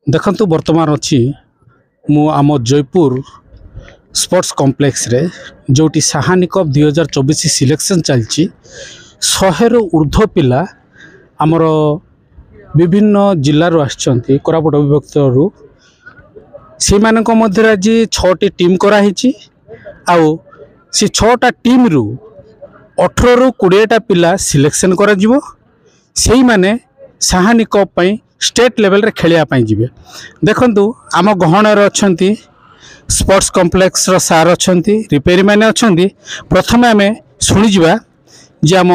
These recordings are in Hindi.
देखंतु वर्तमान अच्छी मु आम जयपुर स्पोर्ट्स कॉम्प्लेक्स रे जोटी साहानी कप 2024 सिलेक्शन चलची 100 रु ऊर्ध्व पिला आमर विभिन्न जिल्लारू आछंती कोरापुट विभक्तरू से मानक मध्य आज 6टी टीम कराही आउ से 6टा टीम रु 18 रु 20टा पिला सिलेक्शन करा जिवो सेही माने साहानी कप पई स्टेट लेवल रे खेलिया पई जिवे। देखंतु आम गहणर अछंती स्पोर्ट्स कॉम्प्लेक्स रो सार अछंती रिपेयरी माने अछंती। प्रथमे आमे सुनि जिवा जे आम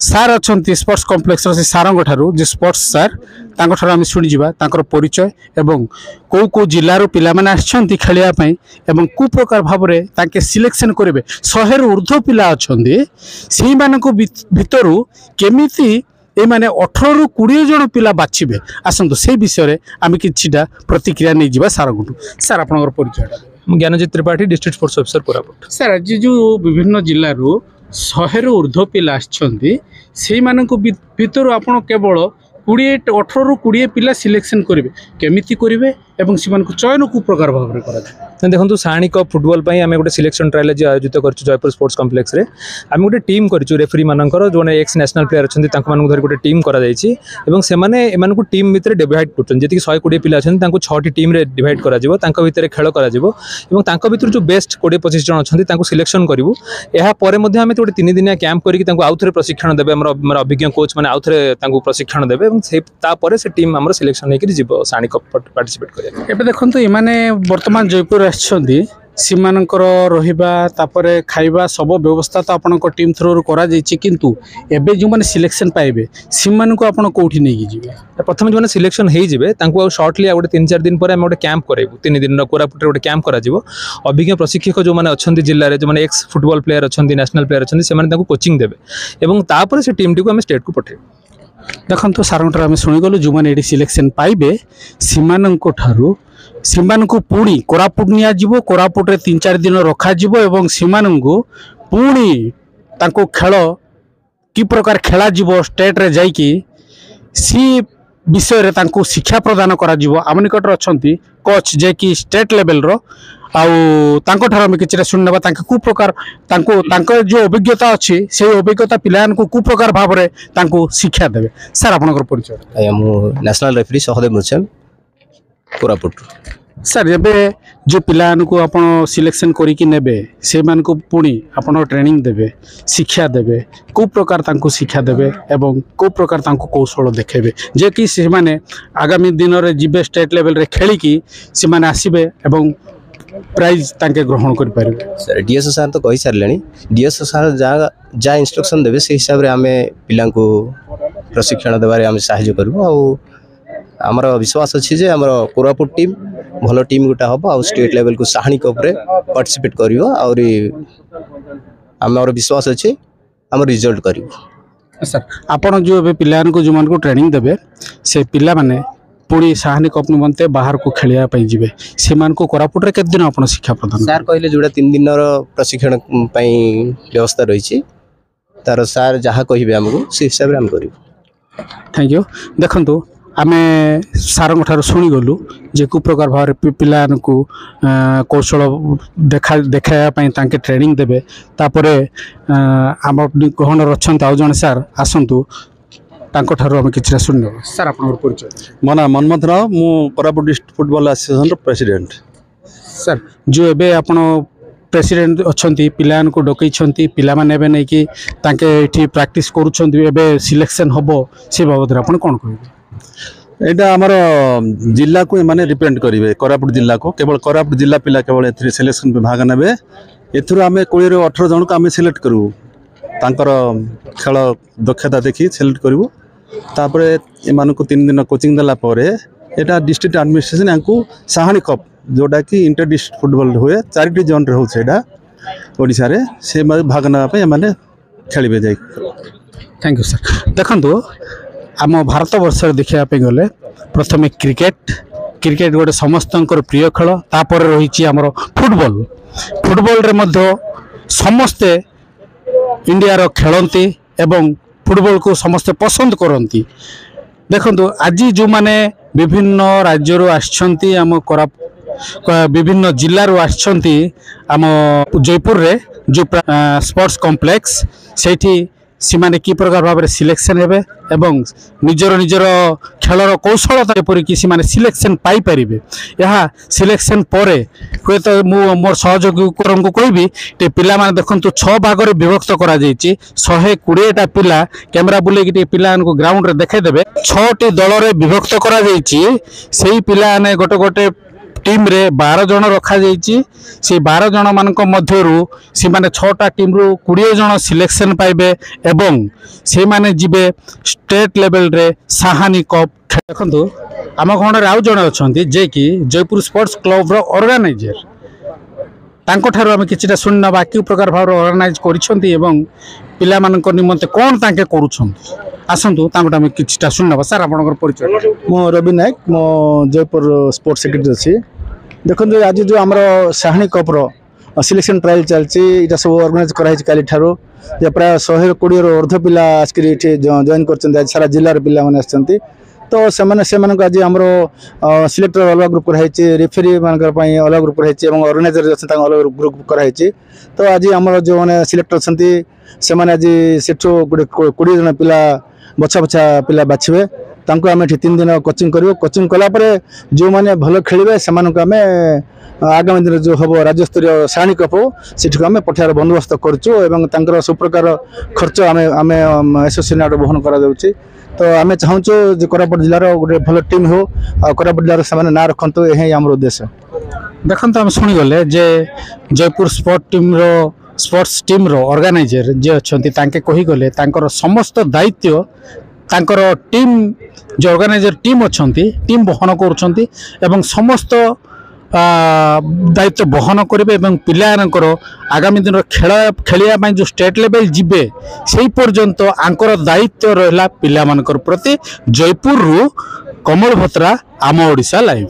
सार अछंती स्पोर्ट्स कॉम्प्लेक्स रो से सारंग ठारू जे स्पोर्ट्स सार तांको ठारू आमे सुनि जिवा तांकर परिचय एवं को जिल्ला रो पिला माने आछंती खेलिया पई एवं को प्रकार भाबरे ताके सिलेक्शन करिवे 100 रु ऊर्ध्व पिला अछंती सेही मानको भितरु केमिति ए माने 18 रु 20 जन पिला बाछिबे आसंतु से विषय आम किछिटा प्रतिक्रिया नहीं जिबा सार गुटु। सर आपनकर परिचय Gyanjit Tripathi district sports officer Koraput. Sir आज जो विभिन्न जिल्ला रु 100 रु ऊर्ध्व पिला आछंती सेही मानको भितरु आपण केवल 18 रु 20 पिला सिलेक्शन करिवे केमिति करिवे एवं सीमान को चयन को प्रकार भाव रे करा जाय। देखो साणी कप फुटबॉल पई आमे गोटे सिलेक्शन ट्रायल आयोजित करछु जयपुर स्पोर्ट्स कॉम्प्लेक्स रे आमे गोटे टीम करछु रेफरी मानकर जो एक्स नेशनल प्लेयर अछंती तांको मानक धरि गोटे टीम करा जायछि एवं से माने एमान को टीम भितर डिवाइड करछन जेति 120 पिला अछंती तांको 6टी टीम रे डिवाइड करा जिवो तांको भितर खेल करा जिवो एवं तांको भितर जो बेस्ट 20-25 जन अछंती तांको सिलेक्शन करिवो। एहा परे मध्ये आमे गोटे 3 दिनिया कैंप करिकि तांको आउथरे प्रशिक्षण देबे हमर अभिज्ञ कोच माने आउथरे तांको प्रशिक्षण देबे एवं से ता परे से टीम हमर सिलेक्शन नै करि जिवो साणी कप पार्टिसिपेट करे। एबे देखंतु एमाने वर्तमान जयपुर आछंती सीमानकर रहिबा तापरे खाइबा सब व्यवस्था तो आपन को टीम थ्रू करा जायछि किंतु एबे जो माने सिलेक्शन पाइबे सीमान को आपन कोठी नै जिवे प्रथम जो सिलेक्शन हो जिवे तांको शॉर्टली गोटे 3-4 दिन पर गोटे कैंप कराइबु 3 दिन कोरापुट गोटे कैंप करा जिवो। अभिज्ञ प्रशिक्षक जो माने अछंती जिल्ला रे जो माने एक्स फुटबॉल प्लेयर अछंती नेशनल प्लेयर अछंती से माने तांको कोचिंग देबे एवं तापर से टीम टी को हम स्टेट को पठेबु। देखंतु सारंटर हम सुनि गलु जो माने एडी सिलेक्शन पाइबे सीमाननको ठारू सीमाननको पुणी कोरापुट निया जिवो कोरापुट रे 3-4 दिन रखा जिवो एवं सीमाननको पुणी तांको खेल कि प्रकार खेला जिवो स्टेट रे जाई कि सी विषय रे तांको शिक्षा प्रदान करा जिवो। आम निकट रे अछंती कोच जे कि स्टेट लेवल रो आउ तांको ठार हम किछरा सुननबा तांको को प्रकार तांको जो अभिज्ञता अछि से अभिज्ञता पिलान को प्रकार भाव रे तांको शिक्षा देबे। सर आपनकर परिचय आय हम national referee Sahadev Mucham Koraput. Sir एबे जो पिलान को आपण सिलेक्शन करी कि नेबे से मान को पुणी आपण ट्रेनिंग देबे शिक्षा देबे को प्रकार तांको शिक्षा देबे एवं को प्रकार तांको कौशल देखेबे जे कि से माने आगामी दिन रे जिबे स्टेट लेवल रे खेली कि से माने आसीबे एवं प्राइज तांके ग्रहण कर पारिबे। सर डीएस सर तो कहि सारलेनी डीएस सर जा इंस्ट्रक्शन देबे से हिसाब रे हमें पिलां को प्रशिक्षण देबारे हम सहायता करबो। आ आमर विश्वास अच्छी जे आमर कोरापुट टीम भल टीम गोटा हम आ स्टेट लेवल को साहानी कप रे पार्टिसिपेट करिवो और आमर विश्वास अच्छे आम रिजल्ट करिवो। सर आपण जो एबे पिलान को जो मान को ट्रेनिंग देबे से पिला माने पुणी साहानी कप निमंते बाहर को खेलिया पई जिवे से मान को कोरापुट रे केत दिन आपण शिक्षा प्रदान सर कहले जोड़ा 3 दिन रो प्रशिक्षण पई व्यवस्था रही छी तार सर जहा कहिबे हमको से हिसाब रे हम करिवो। Thank you. देखंतु आमे सारंग ठार शुणी गलु जे को प्रकार भाव पिलान को कौशल देखाया तांके ट्रेनिंग देबे तापरे आम गहन रछंत आउ जन सर आसंतु तांको ठार हम किछरा सुननो। सर आपन परिचय मो नाम मनमथ राव मु Koraput district football association president. Sir जो एबे आपण प्रेसिडेंट अछंती पिलान को डकई छंती पिला माने एबे नै कि तांके एठी प्रैक्टिस करूछंती एबे सिलेक्शन हबो से बाबत रे आपण कोन कहबे? एटा आमर जिला को माने रिप्रेजेंट करिवे कोरापुट जिला को केवल कोरापुट जिला पिला केवल एथि सिलेक्शन पे भाग नेबे एथुर आमे 20 ରୁ 18 जन को आमे सिलेक्ट करू तांकर खेल दक्षता देखि सिलेक्ट करू तापरे एमान को 3 दिन कोचिंग देला परे एटा डिस्ट्रिक्ट एडमिनिस्ट्रेशन यांकू साहानी कप जोटा कि इंटर डिस्ट्रिक्ट फुटबॉल हुए 4टी जोन रे होछ एटा ओडिसा रे से भाग नेबा पे माने खेलिबे जाई। Thank you sir. देखंतु आम भारत वर्ष देखा गले प्रथम क्रिकेट गोटे समस्त प्रिय खेल तापर रही आमर फुटबॉल फुटबॉल रे मध्य समस्ते इंडिया रो खेलती एवं फुटबॉल को समस्ते पसंद करती ଦେଖନ୍ତୁ ଆଜି ଯେଉଁମାନେ ବିଭିନ୍ନ ରାଜ୍ୟରୁ ଆସିଛନ୍ତି ଆମ ବିଭିନ୍ନ ଜିଲ୍ଲାରୁ ଆସିଛନ୍ତି ଆମ ଜୟପୁରରେ ଯେଉଁ ସ୍ପୋର୍ଟସ୍ କମ୍ପ୍ଲେକ୍ସ ସେଇଠି ସେମାନେ କି ପ୍ରକାର ଭାବରେ ସିଲେକ୍ସନ୍ ହେବେ ଏବଂ ନିଜର ଖେଳର କୌଶଳତା ଯେପରିକି ସେମାନେ ସିଲେକ୍ସନ୍ ପାଇପାରିବେ ଏହା ସିଲେକ୍ସନ୍ ପରେ ହୁଏତ ମୁଁ ମୋର ସହଯୋଗୀଙ୍କୁ କହିବି ଟିକେ ପିଲାମାନେ ଦେଖନ୍ତୁ 6 ଭାଗରେ ବିଭକ୍ତ କରାଯାଇଛି 120ଟା ପିଲା କ୍ୟାମେରା ବୁଲେଇକି ଟିକେ ପିଲାମାନଙ୍କୁ ଗ୍ରାଉଣ୍ଡରେ ଦେଖାଇଦେବେ 6ଟି ଦଳରେ ବିଭକ୍ତ କରାଯାଇଛି ସେଇ ପିଲାମାନେ ଗୋଟେ टीम्रे 12 जन रखा से 12 जन मान मध्यरू से माने 6टा टीम्रु 20 जन सिलेक्शन पाइबे एवं से माने जिबे स्टेट लेवल रे साहानी कप देखंतु आम घंडे आउ जन अछंती जे कि जयपुर स्पोर्ट्स क्लब रो ऑर्गेनाइजर तांको ठारो हम किछटा सुनना बाकी प्रकार भाव ऑर्गेनाइज करिसंती एवं पिला मानक निमंते कोन तांके करूछंती आसंतु तांको हम किछटा सुनना सर आपनकर परिचय मो रवि नायक मो जयपुर स्पोर्ट्स सेक्रेटरी अछि देखो आज जो आमर साहानी कप रो सिलेक्शन ट्रायल चलछि इटा सब ऑर्गेनाइज कराई काली ठारो जे प्राय 120 रो अर्ध पिला आस्करी इथे जॉइन करछन्ते आज सारा जिल्ला रे पिला माने आछन्ती तो सेमाने आज आमर सिलेक्टर अलग ग्रुप कराई रेफरी मानकर पई अलग ग्रुप कराई एवं ऑर्गेनाइजर अछि तांग अलग ग्रुप कराई तो आज आमर जो माने सिलेक्टर अछन्ती सेमाने आज सेठो 20 जन पिला बछा बछा पिला बाछिबे तांको आमे 3 दिन कोचिंग करिवो कोचिंग कला परे जो माने भलो खेलिबे सेमानको आमे आगामी दिन जो हम राज्य स्तरीय साहानी कप सेठको आमे पठार बंदोबस्त करछु एवं तांकर सब प्रकार खर्च आमे आमे एसोसिएशन आड बहन करा जाउछि तो आमे चाहूछु जे कोरापुट जिल्ला रो गोटे भलो टीम हो आ कोरापुट जिल्ला रो सामाने ना रखंतो एहे हमर उद्देश्य देखंतो हम सुनि गले जे जयपुर स्पोर्ट्स टीम रो ऑर्गेनाइजर जे अछंती तांके कहि गले तांकर समस्त दायित्व तांकर टीम जो ऑर्गेनाइजर टीम अछंती टीम बहन करूछंती एवं समस्त दायित्व बहन करेंगे एवं पिलानकर आगामी दिन खेलिया जो स्टेट लेवल जीवे से पर्यंत आंकर दायित्व रहा पिला प्रति जयपुर कमल भत्रा आम ओडिशा लाइव।